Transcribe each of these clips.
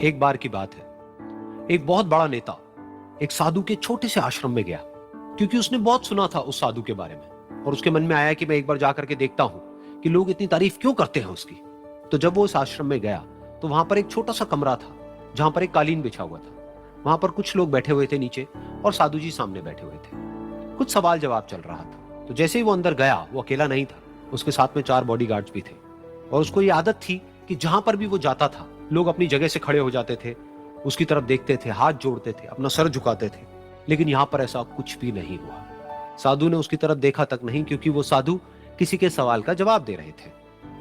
एक बार की बात है, एक बहुत बड़ा नेता एक साधु के छोटे से आश्रम में गया, क्योंकि उसने बहुत सुना था उस साधु के बारे में और उसके मन में आया कि मैं एक बार जाकर के देखता हूं कि लोग इतनी तारीफ क्यों करते हैं उसकी। तो जब वो उस आश्रम में गया तो वहां पर एक छोटा सा कमरा था जहां पर एक कालीन बिछा हुआ था। वहां पर कुछ लोग बैठे हुए थे नीचे और साधु जी सामने बैठे हुए थे। कुछ सवाल जवाब चल रहा था। तो जैसे ही वो अंदर गया, वो अकेला नहीं था, उसके साथ में 4 बॉडीगार्ड्स भी थे और उसको ये आदत थी कि जहां पर भी वो जाता था लोग अपनी जगह से खड़े हो जाते थे, उसकी तरफ देखते थे, हाथ जोड़ते थे, अपना सर झुकाते थे। लेकिन यहां पर ऐसा कुछ भी नहीं हुआ। साधु ने उसकी तरफ देखा तक नहीं, क्योंकि वो साधु किसी के सवाल का जवाब दे रहे थे।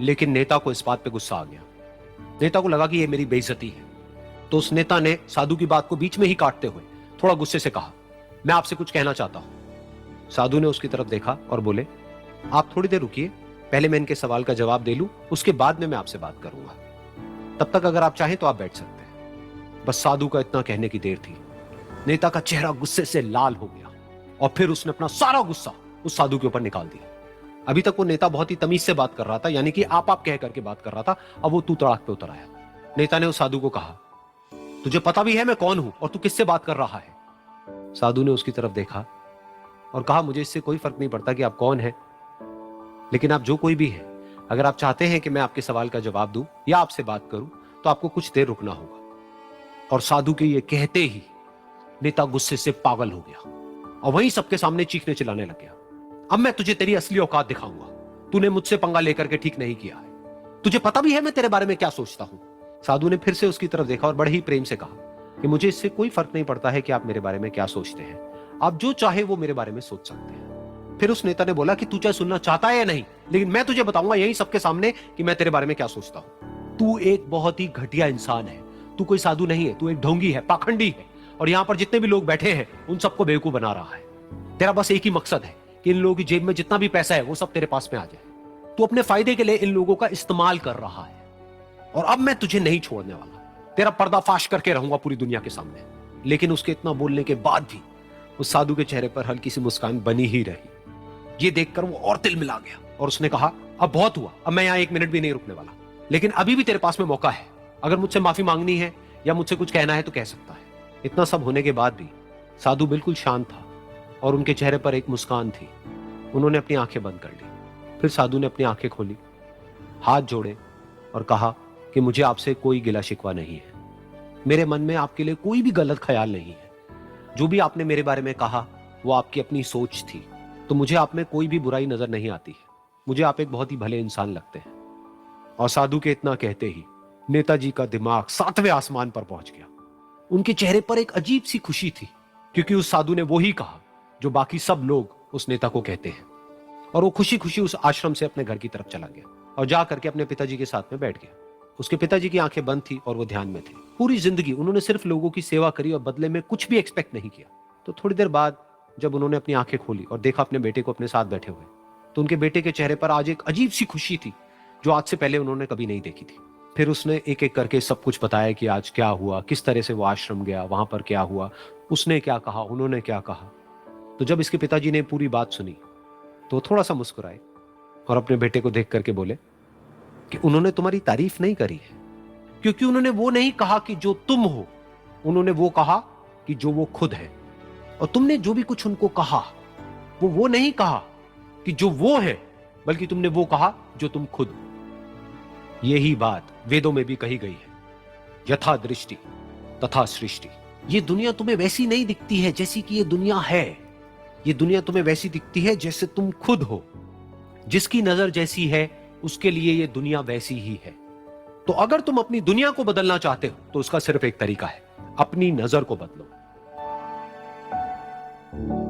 लेकिन नेता को इस बात पे गुस्सा आ गया। नेता को लगा कि ये मेरी बेइज्जती है। तो उस नेता ने साधु की बात को बीच में ही काटते हुए थोड़ा गुस्से से कहा, मैं आपसे कुछ कहना चाहता हूं। साधु ने उसकी तरफ देखा और बोले, आप थोड़ी देर रुकिए, पहले मैं इनके सवाल का जवाब दे लूं, उसके बाद में मैं आपसे बात करूंगा। तब तक अगर आप चाहें तो आप बैठ सकते हैं। बस साधु का इतना कहने की देर थी। नेता का चेहरा गुस्से से लाल हो गया और फिर उसने अपना सारा गुस्सा उस साधु के ऊपर निकाल दिया। अभी तक वो नेता बहुत ही तमीज से बात कर रहा था, यानी कि आप कह करके बात कर रहा था। अब वो तू तड़ाक पे उतर आया। नेता ने उस साधु को कहा, तुझे पता भी है मैं कौन हूं और तू किससे बात कर रहा है? साधु ने उसकी तरफ देखा और कहा, मुझे इससे कोई फर्क नहीं पड़ता कि आप कौन हैं, लेकिन आप जो कोई भी हैं, अगर आप चाहते हैं कि मैं आपके सवाल का जवाब दूं या आपसे बात करूं तो आपको कुछ देर रुकना होगा। और साधु के ये कहते ही नेता गुस्से से पागल हो गया और वहीं सबके सामने चीखने चिल्लाने लग गया, अब मैं तुझे तेरी असली औकात दिखाऊंगा। तूने मुझसे पंगा लेकर के ठीक नहीं किया है। तुझे पता भी है मैं तेरे बारे में क्या सोचता हूं। साधु ने फिर से उसकी तरफ देखा और बड़े ही प्रेम से कहा कि मुझे इससे कोई फर्क नहीं पड़ता है कि आप मेरे बारे में क्या सोचते हैं। आप जो चाहे वो मेरे बारे में सोच सकते हैं। फिर उस नेता ने बोला कि तू चाहे सुनना चाहता है या नहीं, लेकिन मैं तुझे बताऊंगा यही सबके सामने कि मैं तेरे बारे में क्या सोचता हूं। तू एक बहुत ही घटिया इंसान है। तू कोई साधु नहीं है, तू एक ढोंगी है, पाखंडी है। और यहां पर जितने भी लोग बैठे हैं उन सबको बेवकूफ बना रहा है। तेरा बस एक ही मकसद है कि इन लोगों की जेब में जितना भी पैसा है वो सब तेरे पास में आ जाए। तू अपने फायदे के लिए इन लोगों का इस्तेमाल कर रहा है और अब मैं तुझे नहीं छोड़ने वाला। तेरा पर्दाफाश करके रहूंगा पूरी दुनिया के सामने। लेकिन उसके इतना बोलने के बाद भी उस साधु के चेहरे पर हल्की सी मुस्कान बनी ही रही। ये देखकर वो और तिल मिला गया और उसने कहा, अब बहुत हुआ, अब मैं यहां 1 मिनट भी नहीं रुकने वाला। लेकिन अभी भी तेरे पास में मौका है। अगर मुझसे माफी मांगनी है या मुझसे कुछ कहना है तो कह सकता है। इतना सब होने के बाद भी साधु बिल्कुल शांत था और उनके चेहरे पर एक मुस्कान थी। उन्होंने अपनी आंखें बंद कर ली। फिर साधु ने अपनी आंखें खोली, हाथ जोड़े और कहा कि मुझे आपसे कोई गिला शिकवा नहीं है। मेरे मन में आपके लिए कोई भी गलत ख्याल नहीं है। जो भी आपने मेरे बारे में कहा वो आपकी अपनी सोच थी। तो मुझे आप में कोई भी बुराई नजर नहीं आती है। मुझे आप एक बहुत ही भले इंसान लगते हैं। और साधु के इतना कहते ही नेताजी का दिमाग 7वें आसमान पर पहुंच गया। उनके चेहरे पर एक अजीब सी खुशी थी, क्योंकि उस साधु ने वो ही कहा जो बाकी सब लोग उस नेता को कहते हैं। और वो खुशी खुशी उस आश्रम से अपने घर की तरफ चला गया और जा करके अपने पिताजी के साथ में बैठ गया। उसके पिताजी की आंखें बंद थी और वो ध्यान में थे। पूरी जिंदगी उन्होंने सिर्फ लोगों की सेवा करी और बदले में कुछ भी एक्सपेक्ट नहीं किया। तो थोड़ी देर बाद जब उन्होंने अपनी आंखें खोली और देखा अपने बेटे को अपने साथ बैठे हुए, तो उनके बेटे के चेहरे पर आज एक अजीब सी खुशी थी जो आज से पहले उन्होंने कभी नहीं देखी थी। फिर उसने एक एक करके सब कुछ बताया कि आज क्या हुआ, किस तरह से वो आश्रम गया, वहां पर क्या हुआ, उसने क्या कहा, उन्होंने क्या कहा। तो जब इसके पिताजी ने पूरी बात सुनी तो थोड़ा सा मुस्कुराए और अपने बेटे को देख करके बोले कि उन्होंने तुम्हारी तारीफ नहीं करी है, क्योंकि उन्होंने वो नहीं कहा कि जो तुम हो, उन्होंने वो कहा कि जो वो खुद है। और तुमने जो भी कुछ उनको कहा वो नहीं कहा कि जो वो है, बल्कि तुमने वो कहा जो तुम खुद हो। यही बात वेदों में भी कही गई है, यथा दृष्टि तथा सृष्टि। ये दुनिया तुम्हें वैसी नहीं दिखती है जैसी कि ये दुनिया है। ये दुनिया तुम्हें वैसी दिखती है जैसे तुम खुद हो। जिसकी नजर जैसी है उसके लिए ये दुनिया वैसी ही है। तो अगर तुम अपनी दुनिया को बदलना चाहते हो तो उसका सिर्फ एक तरीका है, अपनी नजर को बदलो।